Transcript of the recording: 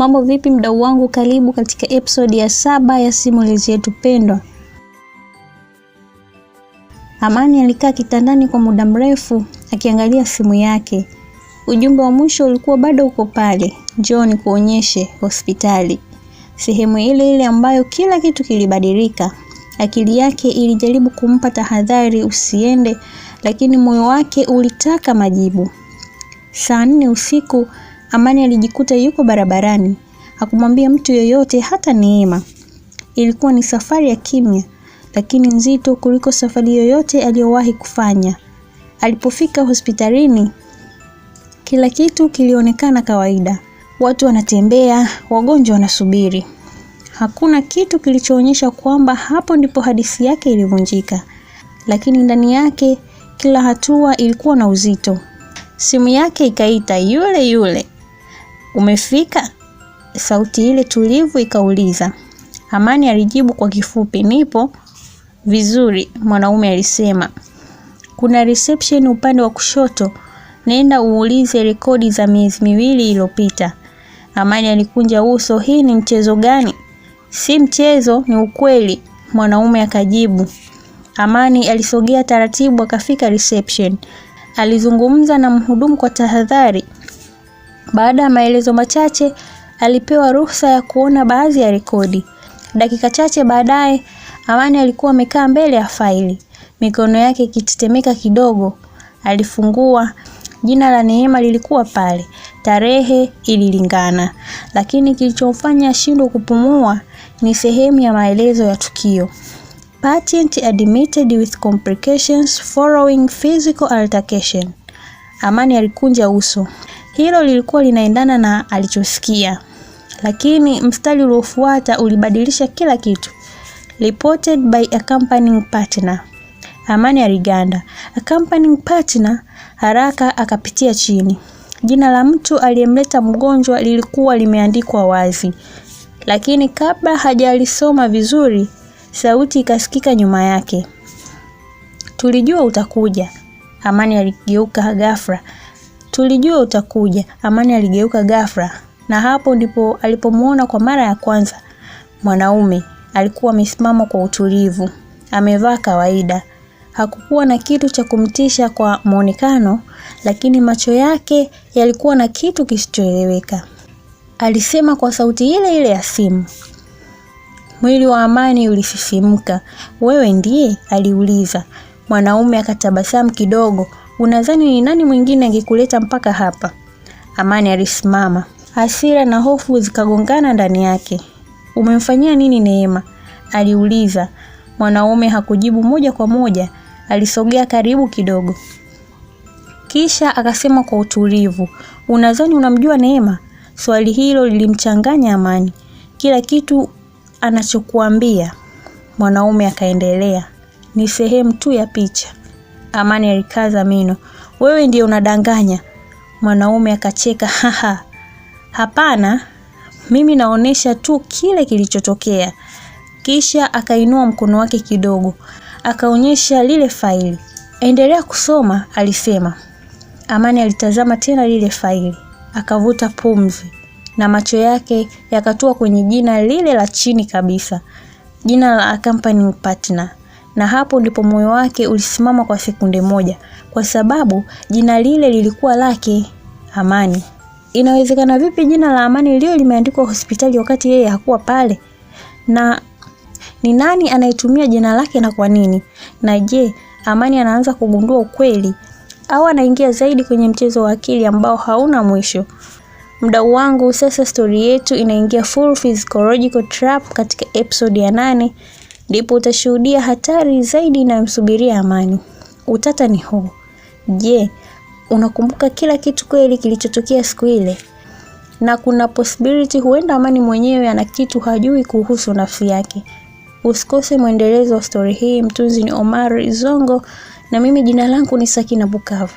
Mambo vipi mdau wangu, karibu katika episode ya 7 ya simulizi yetu pendwa. Amani alikaa kitandani kwa muda mrefu akiangalia simu yake. Ujumbe wa mwisho ulikuwa bado uko pale, njoo nikuonyeshe hospitali. Sehemu ile ile ambayo kila kitu kilibadilika. Akili yake ilijaribu kumpa tahadhari usiende, lakini moyo wake ulitaka majibu. Saa 4 usiku, Amani alijikuta yuko barabarani. Hakumwambia mtu yoyote, hata Neema. Ilikuwa ni safari ya kimya, lakini nzito kuliko safari yoyote aliyowahi kufanya. Alipofika hospitalini, kila kitu kilionekana kawaida. Watu wanatembea, wagonjwa wanasubiri. Hakuna kitu kilichoonyesha kwamba hapo ndipo hadithi yake ilivunjika. Lakini ndani yake, kila hatua ilikuwa na uzito. Simu yake ikaita, yule. Umefika? Sauti ile tulivu ikauliza. Amani alijibu kwa kifupi, nipo. Vizuri, mwanaume alisema. Kuna reception upande wa kushoto. Nenda uulize rekodi za miezi 2 iliyopita. Amani alikunja uso, hii ni mchezo gani? Si mchezo, ni ukweli, mwanaume akajibu. Amani alisogea taratibu akafika reception. Alizungumza na mhudumu kwa tahadhari. Baada ya maelezo machache, alipewa ruhusa ya kuona baadhi ya rekodi. Dakika chache baadaye, Amani alikuwa amekaa mbele ya faili. Mikono yake ikitetemeka kidogo. Alifungua. Jina la Neema lilikuwa pale. Tarehe ililingana. Lakini kilichomfanya ashindwe kupumua ni sehemu ya maelezo ya tukio. Patient admitted with complications following physical altercation. Amani alikunja uso. Hilo lilikuwa linaendana na alichosikia. Lakini mstari uliofuata ulibadilisha kila kitu. Reported by accompanying partner. Amani aliganda. Accompanying partner, haraka akapitia chini. Jina la mtu aliyemleta mgonjwa lilikuwa limeandikwa wazi. Lakini kabla hajalisoma vizuri, sauti ikasikika nyuma yake. Tulijua utakuja. Amani aligeuka ghafla. Tulijua utakuja. Amani aligeuka ghafla. Na hapo ndipo alipomuona kwa mara ya kwanza. Mwanaume alikuwa amesimama kwa utulivu. Amevaa kawaida. Hakukuwa na kitu cha kumtisha kwa muonekano, lakini macho yake yalikuwa na kitu kisichoeleweka. Alisema kwa sauti ile ile ya simu. Mwili wa Amani ulisisimka. Wewe ndiye? Aliuliza. Mwanaume akatabasamu kidogo. Unadhani ni nani mwingine angekuleta mpaka hapa? Amani alisimama. Hasira na hofu zikagongana ndani yake. Umemfanyia nini Neema? Aliuliza. Mwanaume hakujibu moja kwa moja. Alisogea karibu kidogo. Kisha akasema kwa utulivu, unadhani unamjua Neema? Swali hilo lilimchanganya Amani. Kila kitu anachokuambia. Mwanaume akaendelea, ni sehemu tu ya picha. Amani alikaza meno. Wewe ndiye unadanganya. Mwanaume akacheka, haha. Hapana, mimi naonesha tu kile kilichotokea. Kisha akainua mkono wake kidogo. Akaonyesha lile faili. Endelea kusoma, alisema. Amani alitazama tena lile faili. Akavuta pumzi. Na macho yake yakatua kwenye jina lile la chini kabisa. Jina la accompanying partner. Na hapo ndipo moyo wake ulisimama kwa sekunde moja. Kwa sababu jina lile lilikuwa lake, Amani. Inawezekana vipi jina la Amani leo limeandikwa hospitali wakati yeye hakuwa pale? Na ni nani anayetumia jina lake na kwa nini? Na je, Amani anaanza kugundua ukweli au anaingia zaidi kwenye mchezo wa akili ambao hauna mwisho? Mdau wangu, sasa story yetu inaingia full physiological trap katika episode ya 8. Ndipo utashuhudia hatari zaidi inayomsubiria Amani. Utata ni huu. Je, unakumbuka kila kitu kweli kilichotokea siku ile? Na kuna possibility huenda Amani mwenyewe ana kitu hajui kuhusu nafsi yake. Usikose mwendelezo wa story hii. Mtunzi ni Omar Zongo na mimi jina langu ni Sakina Bukavu.